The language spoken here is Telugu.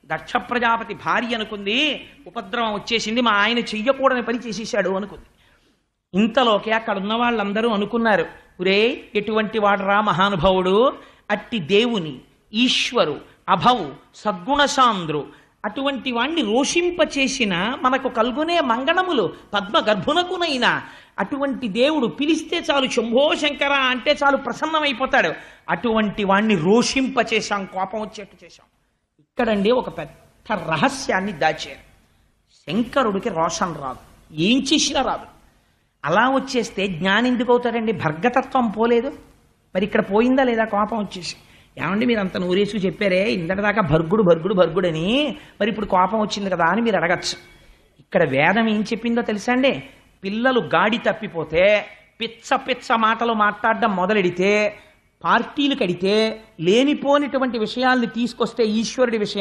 దక్ష ప్రజాపతి భార్య అనుకుంది ఉపద్రవం వచ్చేసింది, మా ఆయన చెయ్యకూడని పని చేసేసాడు అనుకుంది. ఇంతలోకి అక్కడ ఉన్న వాళ్ళందరూ అనుకున్నారు, ఒరే ఎటువంటి వాడరా మహానుభావుడు, అట్టి దేవుని ఈశ్వరు అభవు సద్గుణశాంద్రు అటువంటి వాణ్ణి రోషింపచేసిన మనకు కల్గునే మంగళములు పద్మ గర్భునకునైనా అటువంటి దేవుడు పిలిస్తే చాలు శంభో శంకర అంటే చాలు ప్రసన్నమైపోతాడు. అటువంటి వాణ్ణి రోషింపచేశాం, కోపం వచ్చేట్టు చేశాం. ఇక్కడండి ఒక పెద్ద రహస్యాన్ని దాచారు. శంకరుడికి రోషం రాదు, ఏం చేసినా రాదు. అలా వచ్చేస్తే జ్ఞాని ఎందుకు అవుతాడండి? భర్గతత్వం పోలేదు. మరి ఇక్కడ పోయిందా లేదా కోపం వచ్చేసి? ఏమండి మీరు అంత నూరేసుకు చెప్పారే ఇందటిదాకా భర్గుడు భర్గుడు భర్గుడని, మరి ఇప్పుడు కోపం వచ్చింది కదా అని మీరు అడగచ్చు. ఇక్కడ వేదం ఏం చెప్పిందో తెలుసా అండి? పిల్లలు గాడి తప్పిపోతే పిచ్చ పిచ్చ మాటలు మాట్లాడడం మొదలెడితే, పార్టీలు కడితే, లేనిపోనిటువంటి విషయాల్ని తీసుకొస్తే ఈశ్వరుడి విషయం